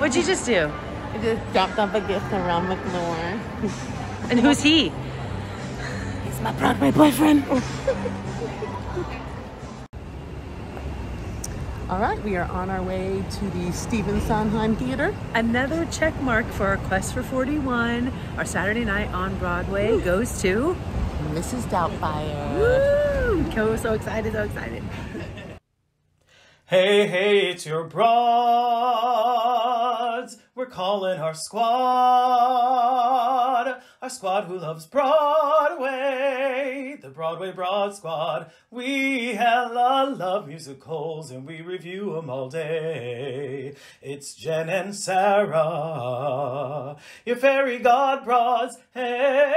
What'd you just do? I just dropped off a gift to Ron McClure. And who's he? He's my Broadway boyfriend. All right, we are on our way to the Stephen Sondheim Theater. Another check mark for our Quest for 41. Our Saturday night on Broadway goes to Mrs. Doubtfire. Woo! So excited, so excited. Hey, hey, it's your broads. We're calling our squad who loves Broadway, the Broadway Broad Squad. We hella love musicals and we review them all day. It's Jen and Sarah, your fairy god broads. Hey.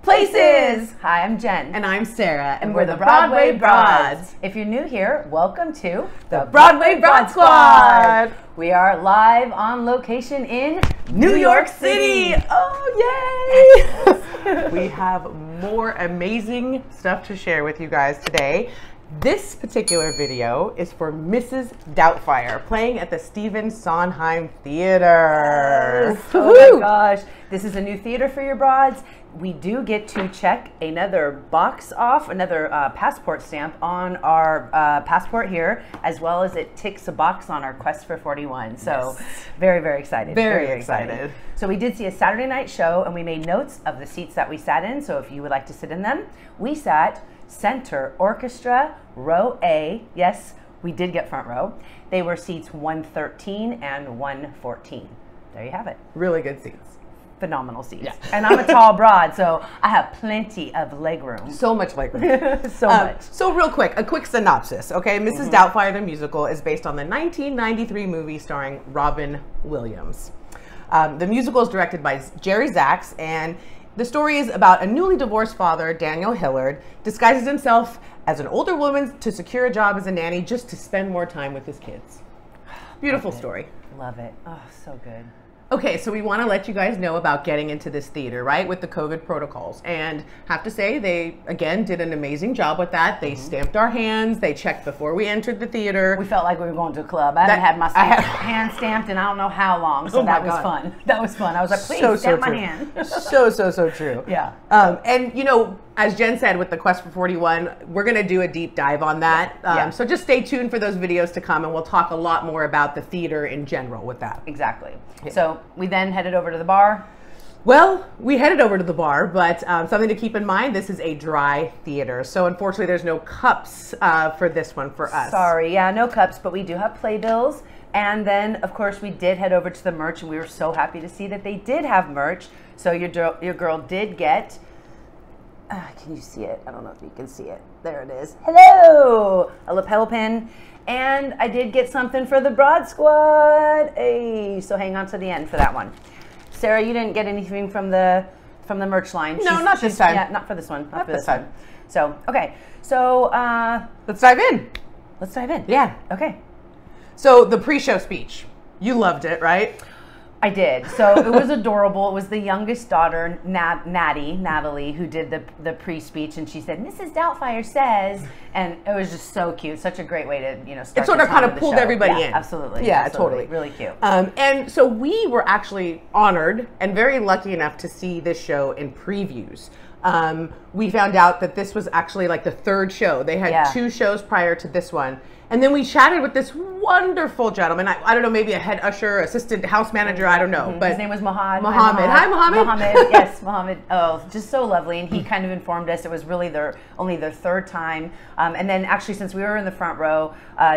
Places! Hi, I'm Jen. And I'm Sarah. And we're the Broadway Broads. If you're new here, welcome to the Broadway Broad Squad. We are live on location in New York City. Oh, yay! We have more amazing stuff to share with you guys today. This particular video is for Mrs. Doubtfire, playing at the Stephen Sondheim Theater. Yes. Oh my gosh. This is a new theater for your broads. We do get to check another box off, another passport stamp on our passport here, as well as it ticks a box on our Quest for 41. So yes. Very, very excited. Very excited. So we did see a Saturday night show and we made notes of the seats that we sat in. So if you would like to sit in them, we sat center orchestra, row A. Yes, we did get front row. They were seats 113 and 114. There you have it. Really good seats. Phenomenal seats. Yeah. And I'm a tall broad, so I have plenty of leg room. So much leg room. So much. So real quick, a quick synopsis, okay? Mrs. Doubtfire, the musical, is based on the 1993 movie starring Robin Williams. The musical is directed by Jerry Zaks, and the story is about a newly divorced father, Daniel Hillard, disguises himself as an older woman to secure a job as a nanny just to spend more time with his kids. Beautiful story. Love it. Oh, so good. Okay, so we want to let you guys know about getting into this theater, right, with the COVID protocols. And have to say, they, again, did an amazing job with that. They stamped our hands. They checked before we entered the theater. We felt like we were going to a club. I haven't had my hand stamped in I don't know how long, so that was fun. That was fun. I was like, please, stamp my hand. So true. Yeah. And, you know, as Jen said, with the Quest for 41, we're going to do a deep dive on that. So just stay tuned for those videos to come, and we'll talk a lot more about the theater in general with that. Exactly. Yeah. So we then headed over to the bar. Well, we headed over to the bar, but something to keep in mind, this is a dry theater. So unfortunately, there's no cups for this one for us. Sorry, yeah, no cups, but we do have playbills. And then, of course, we did head over to the merch, and we were so happy to see that they did have merch. So your girl did get... can you see it? I don't know if you can see it. There it is. Hello! A lapel pin. And I did get something for the Broad Squad. Hey, so hang on to the end for that one. Sarah, you didn't get anything from the merch line. No, not this time. Yeah, not for this one. Not for this time. So, okay. So, let's dive in. Let's dive in. Yeah. Okay. So the pre-show speech. You loved it, right? I did. So it was adorable. It was the youngest daughter, Natalie, who did the pre-speech, and she said, "Mrs. Doubtfire says," and it was just so cute. Such a great way to, you know, start. It sort of kind of pulled everybody in. Absolutely. Yeah, absolutely. totally. Really cute. And so we were actually honored and very lucky enough to see this show in previews. We found out that this was actually like the third show. They had 2 shows prior to this one. And then we chatted with this wonderful gentleman. I don't know, maybe a head usher, assistant house manager, I don't know. But his name was Mohammed. Hi, Mohammed. Mohammed, yes, Mohammed. Oh, just so lovely. And he kind of informed us it was really only their third time. And then actually, since we were in the front row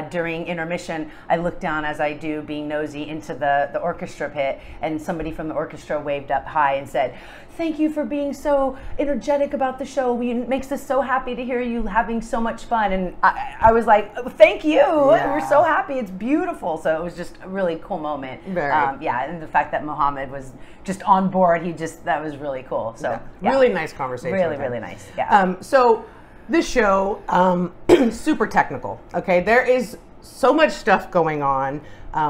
during intermission, I looked down, as I do, being nosy, into the orchestra pit. And somebody from the orchestra waved up hi and said, "Thank you for being so energetic about the show. It makes us so happy to hear you having so much fun." And I was like, "Thank you. Yeah. We're so happy. It's beautiful." So it was just a really cool moment. Yeah, and the fact that Mohammed was just on board, that was really cool. So really nice conversation. Really nice. Yeah. So this show, super technical. Okay, there is so much stuff going on.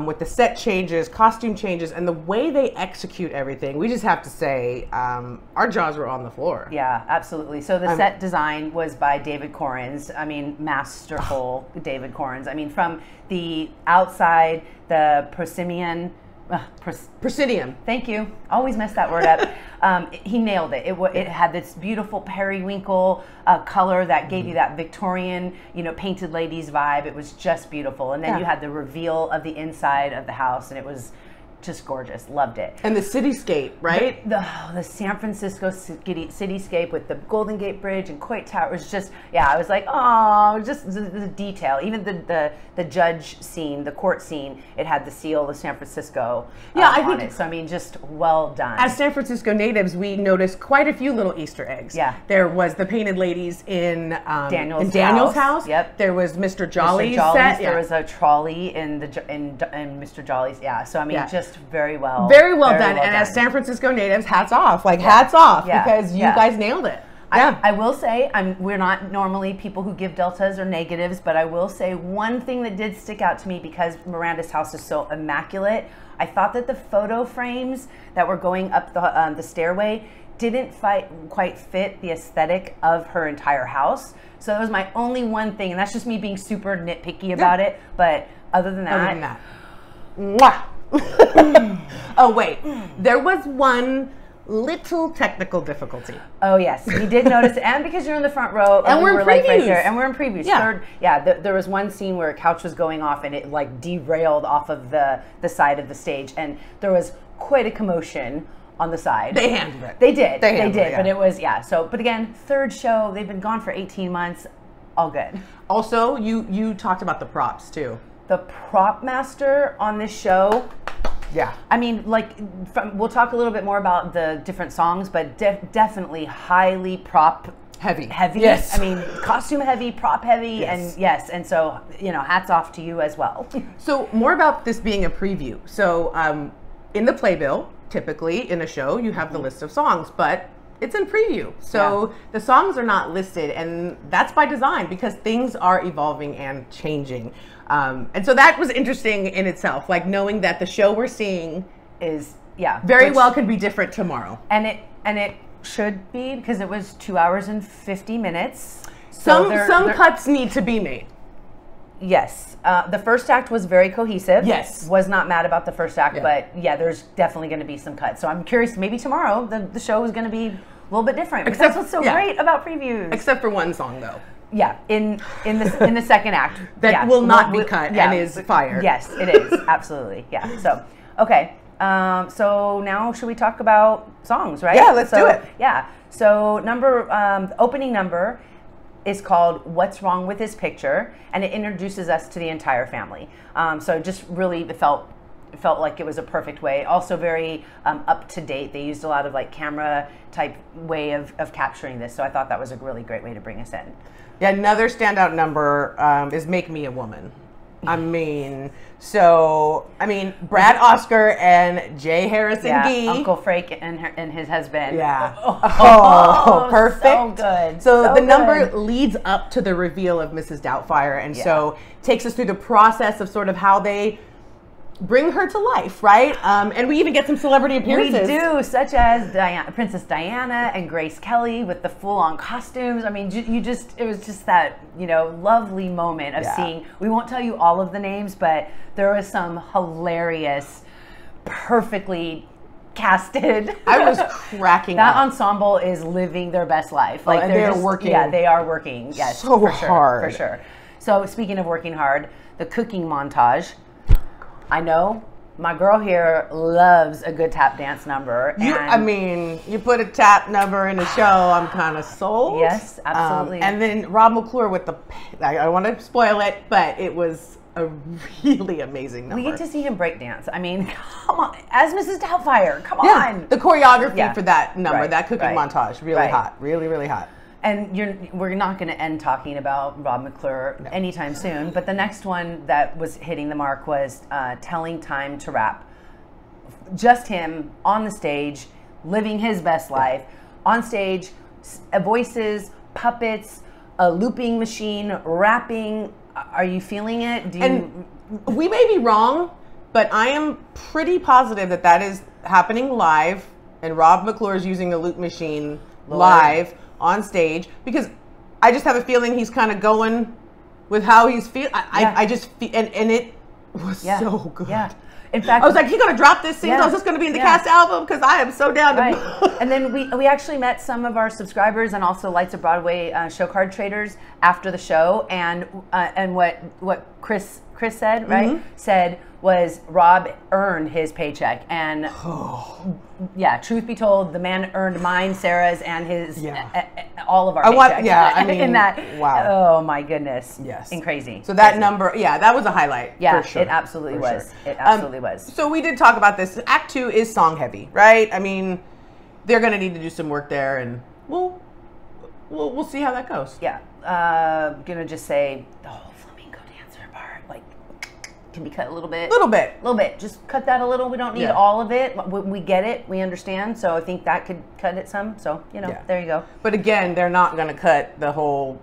with the set changes, costume changes, and the way they execute everything, we just have to say our jaws were on the floor. Yeah, absolutely. So the set design was by David Corrins. I mean, masterful David Corrins. I mean, from the outside, the Proscenium. Thank you. Always mess that word up. He nailed it. It had this beautiful periwinkle color that gave you that Victorian, painted ladies vibe. It was just beautiful. And then you had the reveal of the inside of the house, and it was just gorgeous. Loved it. And the cityscape, right? The San Francisco cityscape with the Golden Gate Bridge and Coit Tower was just, I was like, oh, just the detail. Even the judge scene, the court scene, it had the seal of San Francisco on it. So, I mean, just well done. As San Francisco natives, we noticed quite a few little Easter eggs. Yeah. There was the painted ladies in Daniel's house. Yep. There was Mr. Jolly's set. set. There was a trolley in Mr. Jolly's. Yeah. So, I mean, just very well done. And as San Francisco natives, hats off. Hats off because you guys nailed it. Yeah. I will say, we're not normally people who give deltas or negatives, but I will say one thing that did stick out to me because Miranda's house is so immaculate. I thought that the photo frames that were going up the stairway didn't quite fit the aesthetic of her entire house. So that was my only one thing, and that's just me being super nitpicky about it. But other than that, mwah. Oh wait, there was one little technical difficulty. Oh yes, we did notice, and because you're in the front row, and we're in previews, right there, and we're in previews. Yeah, there was one scene where a couch was going off, and it derailed off of the side of the stage, and there was quite a commotion on the side. They handled it. They did. Yeah. But it was So, but again, third show. They've been gone for 18 months. All good. Also, you talked about the props too. The prop master on this show. Yeah. I mean, we'll talk a little bit more about the different songs, but definitely highly prop heavy. Yes. I mean, costume heavy, prop heavy, and so, hats off to you as well. So more about this being a preview. So in the playbill, typically in a show, you have the list of songs, but it's in preview. So the songs are not listed, and that's by design because things are evolving and changing. And so that was interesting in itself, knowing that the show we're seeing is very well could be different tomorrow. And it should be because it was 2 hours and 50 minutes. So some cuts need to be made. Yes. The first act was very cohesive. Yes. Was not mad about the first act, but there's definitely going to be some cuts. So I'm curious, maybe tomorrow the show is going to be a little bit different. That's what's so great about previews. Except for one song though. Yeah, in the second act. That will not be cut and is fire. Yes, it is. Absolutely. Yeah. So, okay. So now should we talk about songs, right? Yeah, let's do it. Yeah. So the opening number is called What's Wrong with His Picture, and it introduces us to the entire family. So just really it felt like it was a perfect way. Also very up to date. They used a lot of camera type way of capturing this. So I thought that was a really great way to bring us in. Yeah, another standout number is Make Me a Woman. Brad Oscar and Jay Harrison Gee. Uncle Frank and his husband. Yeah. Oh, perfect. So good. So the number leads up to the reveal of Mrs. Doubtfire, and so takes us through the process of sort of how they bring her to life, right? And we even get some celebrity appearances. We do, such as Princess Diana and Grace Kelly with the full-on costumes. I mean, it was just that, lovely moment of seeing, we won't tell you all of the names, but there was some hilarious, perfectly casted. I was cracking that up. ensemble is living their best life. And they're working. Yeah, they are working. Yes, so for hard. For sure. So speaking of working hard, the cooking montage. I know my girl here loves a good tap dance number. You put a tap number in a show, I'm kind of sold. Yes, absolutely. And then Rob McClure with I don't want to spoil it, but it was a really amazing number. We get to see him break dance. I mean, come on, as Mrs. Doubtfire, come on. The choreography for that number, that cooking montage, really hot, really, really hot. And we're not going to end talking about Rob McClure anytime soon, but the next one that was hitting the mark was Telling Time to Rap. Just him on the stage, living his best life. On stage, voices, puppets, a looping machine, rapping. Are you feeling it? We may be wrong, but I am pretty positive that that is happening live, and Rob McClure is using a loop machine live on stage, because I just have a feeling he's kind of going with how he's feeling. I just feel, and it was so good. Yeah. In fact, I was like, he's gonna drop this single. Is this gonna be in the cast album? Because I am so down to. And then we actually met some of our subscribers and also Lights of Broadway show card traders after the show, and what Chris said, right? Said was Rob earned his paycheck, and yeah, truth be told, the man earned mine, Sarah's, and his all of our paychecks. In that, wow. Oh my goodness. Yes. And crazy. So that number, that was a highlight. Yeah, for sure. It absolutely was. Sure. It absolutely was. So we did talk about this. Act 2 is song heavy, right? I mean, they're going to need to do some work there, and we'll see how that goes. Yeah. Gonna just say the whole flamenco dancer part, like, can be cut a little bit. Little bit. Just cut that a little. We don't need all of it. We get it. We understand. So I think that could cut it some. So, there you go. But again, they're not going to cut the whole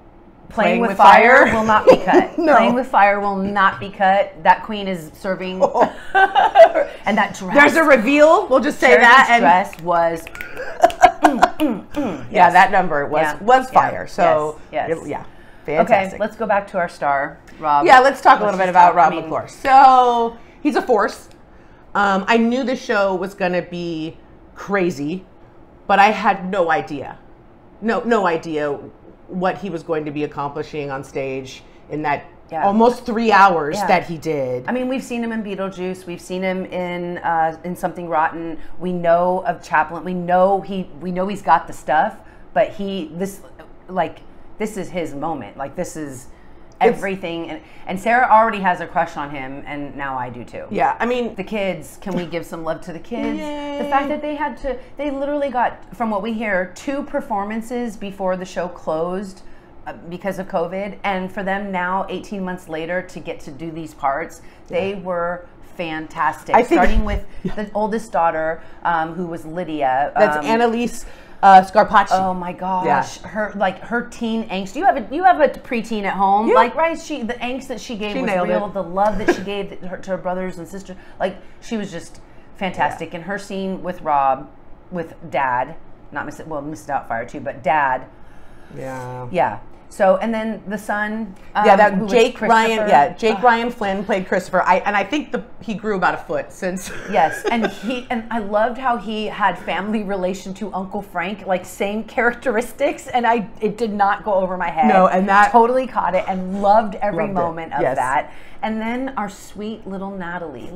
Playing with fire will not be cut. No. Playing with fire will not be cut. That queen is serving. And that dress. There's a reveal. We'll just say Charity's that. Dress was. Yeah, that number was fire. So, yes. Fantastic. Okay, let's go back to our star, Rob. Yeah, let's talk a little bit about Rob McClure. So, he's a force. I knew the show was going to be crazy, but I had no idea. No idea what he was going to be accomplishing on stage in that almost 3 hours that he did. I mean, we've seen him in Beetlejuice. We've seen him in Something Rotten. We know of Chaplin. We know he's got the stuff, but this is his moment. Like, this is everything. And Sarah already has a crush on him, and now I do too. Yeah, I mean, the kids, can we give some love to the kids? Yay. The fact that they literally got, from what we hear, 2 performances before the show closed because of COVID. And for them now, 18 months later, to get to do these parts, they were fantastic. Starting with the oldest daughter, who was Lydia. That's Annalise Scarpacci. Oh my gosh, her teen angst. You have a preteen at home, the angst that she gave was real. The love that she gave to her brothers and sisters, she was just fantastic. And her scene with Rob, with Dad, not Miss Doubtfire too, but Dad. Yeah. So, and then the son. Jake Ryan. Yeah, Jake Ryan Flynn played Christopher. I think he grew about a foot since. Yes, and I loved how he had family relation to Uncle Frank, like same characteristics, and it did not go over my head. No, and that totally caught it and loved every moment of that. And then our sweet little Natty.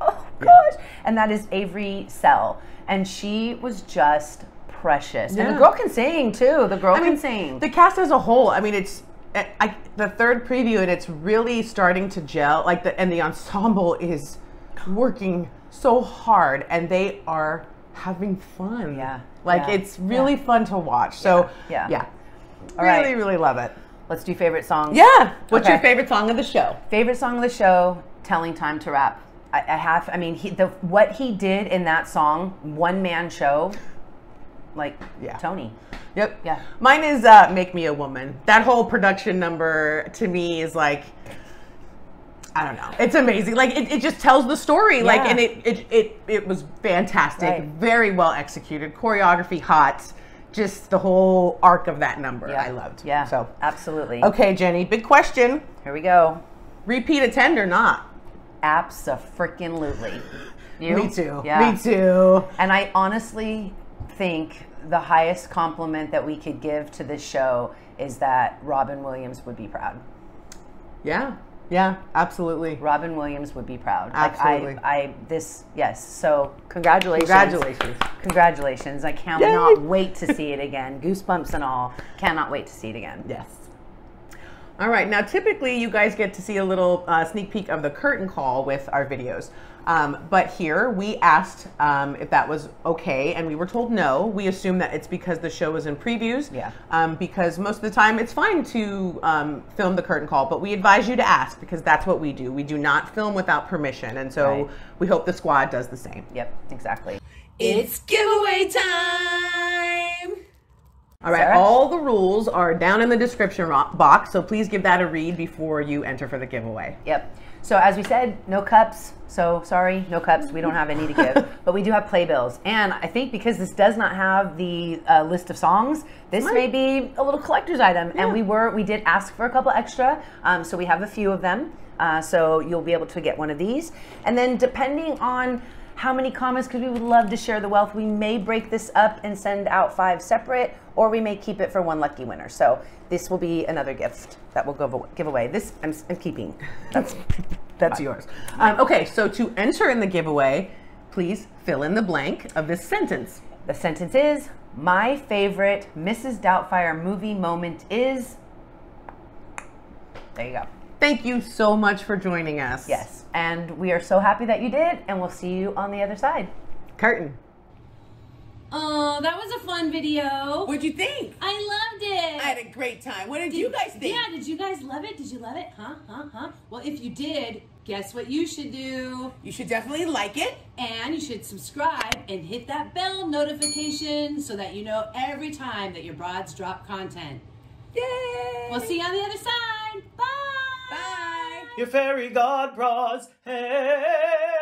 Oh gosh, and that is Avery Sell, and she was just precious. And the girl can sing too. The girl can sing. The cast as a whole, I mean, it's the third preview, and it's really starting to gel. And the ensemble is working so hard, and they are having fun. It's really fun to watch. So really love it. Let's do favorite songs. Yeah. What's your favorite song of the show? Favorite song of the show? Telling Time to Rap. What he did in that song, one man show. Tony. Yep. Yeah. Mine is Make Me a Woman. That whole production number to me is I don't know. It's amazing. It just tells the story. And it was fantastic. Right. Very well executed. Choreography hot. Just the whole arc of that number I loved. Yeah. So absolutely. Okay, Jenny, big question. Here we go. Repeat attend or not? Abso-freaking-lutely. You? Me too. Yeah. Me too. And I honestly think the highest compliment that we could give to this show is that Robin Williams would be proud. Yeah, absolutely. Robin Williams would be proud. Absolutely. So congratulations. Congratulations. I cannot wait to see it again. Goosebumps and all. Cannot wait to see it again. Yes. All right. Now, typically, you guys get to see a little sneak peek of the curtain call with our videos. But here, we asked if that was okay, and we were told no. We assume that it's because the show is in previews. Yeah. Because most of the time, it's fine to film the curtain call, but we advise you to ask, because that's what we do. We do not film without permission, and so we hope the squad does the same. Yep, exactly. It's giveaway time! All right, Sarah? all the rules are down in the description box, so please give that a read before you enter for the giveaway. Yep. So as we said, no cups. So sorry, no cups. We don't have any to give, but we do have playbills. And I think because this does not have the list of songs, this may be a little collector's item. And we did ask for a couple extra, so we have a few of them. So you'll be able to get one of these. And then depending on how many comments, because we would love to share the wealth, we may break this up and send out 5 separate, or we may keep it for one lucky winner. So this will be another gift that we'll give away. This I'm keeping. That's yours. Okay, so to enter in the giveaway, please fill in the blank of this sentence. The sentence is, my favorite Mrs. Doubtfire movie moment is... There you go. Thank you so much for joining us. Yes, and we are so happy that you did, and we'll see you on the other side. Curtain. Oh, that was a fun video. What'd you think? I loved it. I had a great time. What did you guys think? Yeah, did you guys love it? Did you love it? Huh? Well, if you did, guess what you should do? You should definitely like it. And you should subscribe and hit that bell notification so that you know every time that your broads drop content. Yay! We'll see you on the other side. Bye! Bye! Your fairy god bras, hey!